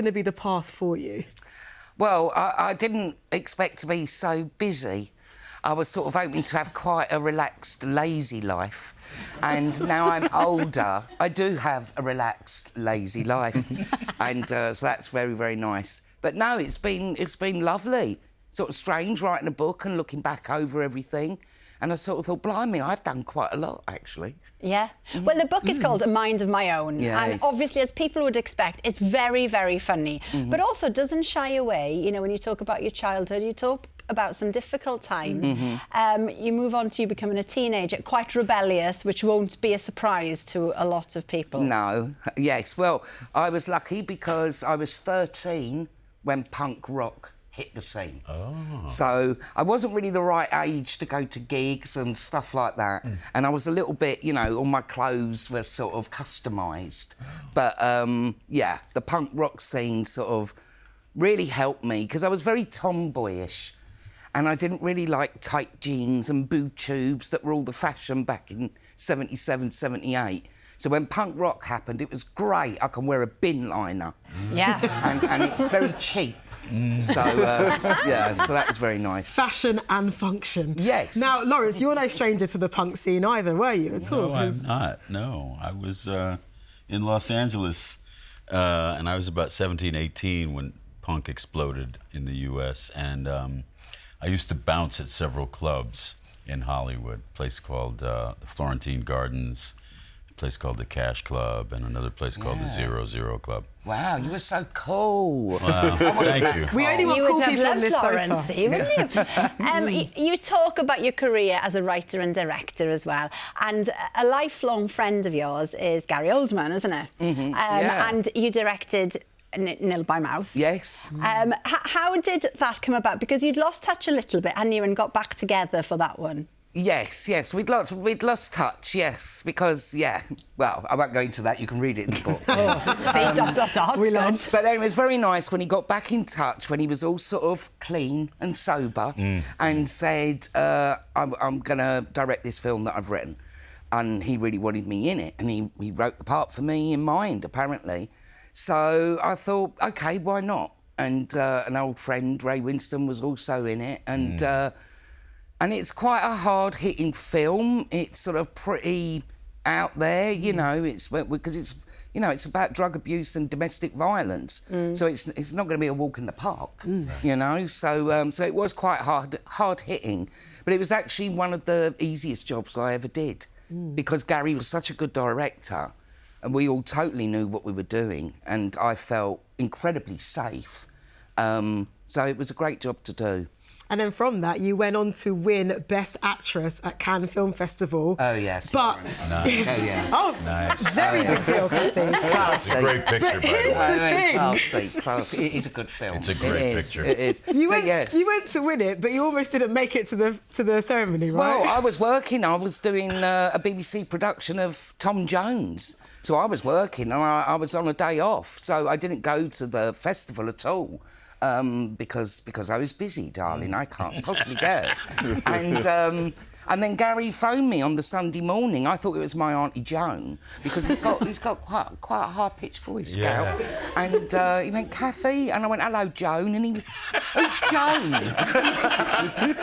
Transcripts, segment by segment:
going to be the path for you? Well, I didn't expect to be so busy. I was sort of hoping to have quite a relaxed, lazy life. And now I'm older, I do have a relaxed, lazy life. And so that's very, very nice. But no, it's been lovely. Sort of strange writing a book and looking back over everything. And I sort of thought, blimey, I've done quite a lot, actually. Yeah. Well, the book is called A Mind of My Own. Yes. And obviously, as people would expect, it's very, very funny. But also doesn't shy away. You know, when you talk about your childhood, you talk about some difficult times. You move on to you becoming a teenager, quite rebellious, which won't be a surprise to a lot of people. No. Yes. Well, I was lucky because I was 13 when punk rock hit the scene. Oh. So I wasn't really the right age to go to gigs and stuff like that. And I was a little bit, you know, all my clothes were sort of customised. But, yeah, the punk rock scene sort of really helped me because I was very tomboyish and I didn't really like tight jeans and boob tubes that were all the fashion back in 77, 78. So when punk rock happened, it was great. I can wear a bin liner. Yeah. And it's very cheap. So, yeah, so that was very nice. Fashion and function. Yes. Now, Lawrence, you're no stranger to the punk scene either, were you, at all? No, I'm not. No, I was in Los Angeles, and I was about 17, 18 when punk exploded in the U.S., and I used to bounce at several clubs in Hollywood, a place called the Florentine Gardens, a place called the Cash Club, and another place called the 00 Club. Wow, you were so cool. Wow, thank you. We only want You cool would people have on this loved sofa. Lawrence, wouldn't you? You talk about your career as a writer and director as well, and a lifelong friend of yours is Gary Oldman, isn't it? Yeah. And you directed Nil by Mouth. Yes. How did that come about? Because you'd lost touch a little bit, hadn't you, and got back together for that one. Yes, we'd lost touch, yes, because, yeah, well, I won't go into that, you can read it in the book. See, ... We love. But then it was very nice when he got back in touch, when he was all sort of clean and sober, and said, I'm going to direct this film that I've written. And he really wanted me in it, and he wrote the part for me in mind, apparently. So I thought, OK, why not? And an old friend, Ray Winston, was also in it, and it's quite a hard-hitting film. It's sort of pretty out there, you know. It's because it's about drug abuse and domestic violence. So it's not going to be a walk in the park, you know. So so it was quite hard-hitting, but it was actually one of the easiest jobs I ever did because Gary was such a good director, and we all totally knew what we were doing, and I felt incredibly safe. So it was a great job to do. And then from that, you went on to win Best Actress at Cannes Film Festival. Oh, yes. But... Nice. Oh, yes. Oh, Nice. very big deal, Kathy. It's a great picture, by here's the way. the thing. Classy. It is a good film. It's a great picture. It is. You So, went, yes. you went to win it, but you almost didn't make it to the ceremony, right? Well, I was working. I was doing a BBC production of Tom Jones. So I was working and I was on a day off. So I didn't go to the festival at all. Because I was busy, darling. I can't possibly go. And then Gary phoned me on the Sunday morning. I thought it was my Auntie Joan because he's got quite a high-pitched voice, Yeah. Gal. And he went, Kathy, and I went, hello, Joan, and he, who's Joan?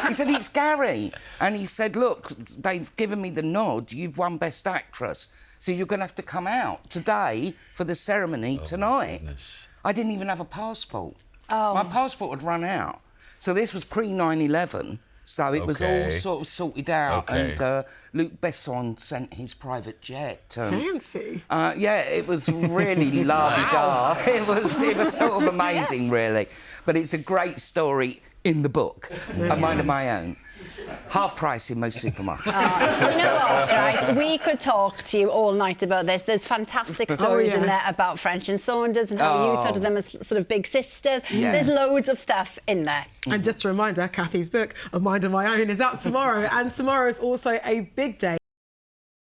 He said, it's Gary, and he said, look, they've given me the nod. You've won Best Actress, so you're going to have to come out today for the ceremony tonight. Goodness. I didn't even have a passport. Oh. My passport had run out. So this was pre-9/11, so it was all sort of sorted out. Okay. And Luc Besson sent his private jet. Fancy. Yeah, it was really la-di-da. It was sort of amazing, really. But it's a great story in the book, A Mind of My Own. Half price in most supermarkets. You know what, right? We could talk to you all night about this. There's fantastic stories in there about French and Saunders and how you thought of them as sort of big sisters. Yeah. There's loads of stuff in there. And just a reminder, Kathy's book, A Mind of My Own, is out tomorrow. And tomorrow is also a big day